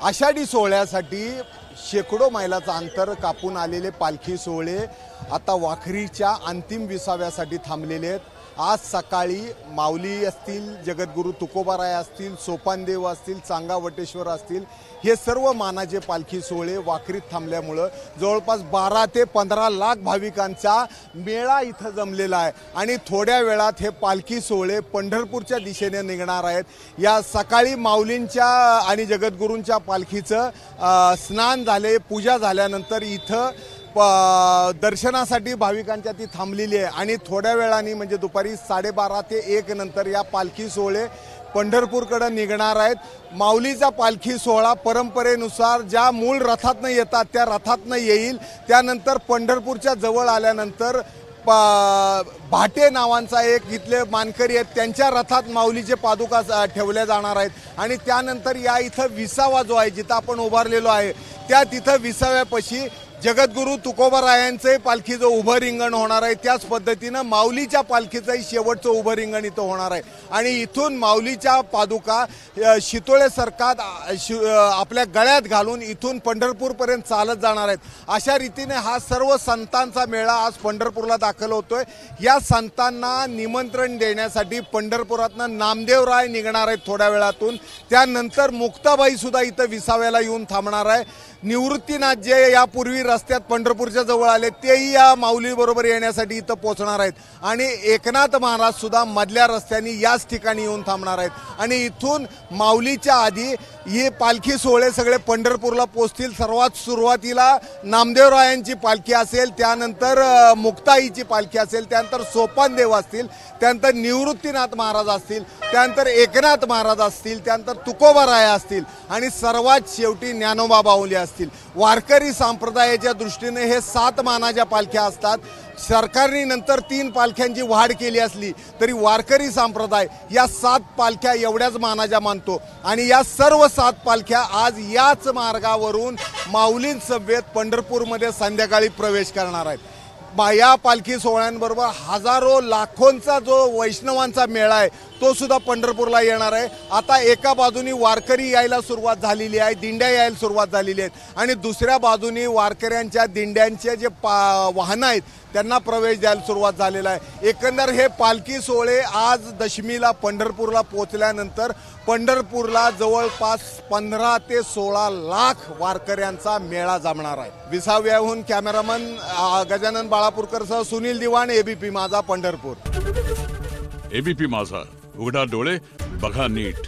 आषाढी सोहळ्यासाठी शेकडो मैलाचं अंतर कापून आलेले पालखी सोहळे आता वाखरीच्या अंतिम विसाव्यासाठी थांबलेले आहेत। आज सकाळी माऊली असतील, जगद्गुरू तुकोबाराय असतील, सोपानदेव असतील, चांगावटेश्वर असतील, हे सर्व मानाचे पालखी सोहळे वाखरीत थांबल्यामुळे जवळपास 12 ते 15 लाख भाविकांचा मेळा इथं जमलेला आहे आणि थोड्या वेळात हे पालखी सोहळे पंढरपूरच्या दिशेने निघणार आहेत। या सकाळी माऊलींच्या आणि जगद्गुरूंच्या पालखीचं स्नान झाले, पूजा झाल्यानंतर इथं दर्शनासाठी भाविकांच्या ती थांबलेली आहे आणि थोड्या वेळाने म्हणजे दुपारी 12:30 ते 1 नंतर या पालखी सोहळे पंढरपूरकडे निघणार आहेत। माऊलीचा पालखी सोहळा परंपरेनुसार ज्या मूळ रथातनं येतात त्या रथातनं येईल, त्यानंतर पंढरपूरच्या जवळ आल्यानंतर भाटे नावांचा एक इथले मानकरी आहेत, त्यांच्या रथात माऊलीचे पादुका ठेवल्या जाणार आहेत आणि त्यानंतर या इथं विसावा जो आहे जिथं आपण उभारलेलो आहे त्या तिथं विसाव्यापाशी जगद्गुरू तुकोबारायांचे पालखीचं उभं रिंगण होणार आहे। त्याच पद्धतीनं माऊलीच्या पालखीचंही शेवटचं उभं रिंगण इथं होणार आहे आणि इथून माऊलीच्या पादुका शितोळे सरकात आपल्या गळ्यात घालून इथून पंढरपूरपर्यंत चालत जाणार आहेत। अशा रीतीने हा सर्व संतांचा मेळा आज पंढरपूरला दाखल होतोय। या संतांना निमंत्रण देण्यासाठी पंढरपुरातनं नामदेवराय निघणार आहेत थोड्या वेळातून, त्यानंतर मुक्ताबाई सुद्धा इथं विसाव्याला येऊन थांबणार आहे। निवृत्तीनाथ जे यापूर्वी रस्त्यात पंढरपूरच्या जवळ आले तेही या माऊली बरोबर येण्यासाठी इथं पोहोचणार आहेत आणि एकनाथ महाराज सुद्धा मधल्या रस्त्याने याच ठिकाणी येऊन थांबणार आहेत आणि इथून माऊलीच्या आधी हे पालखी सोहळे सगळे पंढरपूरला पोहोचतील। सर्वात सुरुवातीला नामदेवरायांची पालखी असेल, त्यानंतर मुक्ताईची पालखी असेल, त्यानंतर सोपानदेव असतील, त्यानंतर निवृत्तीनाथ महाराज असतील, त्यानंतर एकनाथ महाराज असतील, त्यानंतर तुकोबाराय असतील आणि सर्वात शेवटी ज्ञानोबा बाहुली असतील। वारकरी संप्रदायाच्या दृष्टीने हे 7 मानाच्या पालख्या असतात। सरकारने नंतर 3 पालख्यांची वाढ केली असली तरी वारकरी संप्रदाय या 7 पालख्या एवढ्याच मानाच्या मानतो आणि या सर्व 7 पालख्या आज याच मार्गावरून माऊलींसमवेत पंढरपूरमध्ये संध्याकाळी प्रवेश करणार आहेत। या पालखी सोहळ्यांबरोबर हजारो लाखोंचा जो वैष्णवांचा मेळा आहे तो सुद्धा पंढरपूरला येणार आहे। आता एका बाजूनी वारकरी यायला सुरुवात झालेली आहे, दिंड्या यायला सुरुवात झालेली आहेत आणि दुसऱ्या बाजूनी वारकऱ्यांच्या दिंड्यांचे जे वाहनं आहेत त्यांना प्रवेश द्यायला सुरुवात झालेला आहे। एकंदर हे पालखी सोहळे आज दशमीला पंढरपूरला पोहोचल्यानंतर पंढरपूरला जवळपास 15 ते 16 लाख वारकऱ्यांचा मेळा जमणार आहे। विसाव्याहून कॅमेरामन गजानन बाळापूरकरसह सुनील दिवाण, एबीपी माझा, पंढरपूर। एबीपी माझा, उघडा डोळे बघा नीट।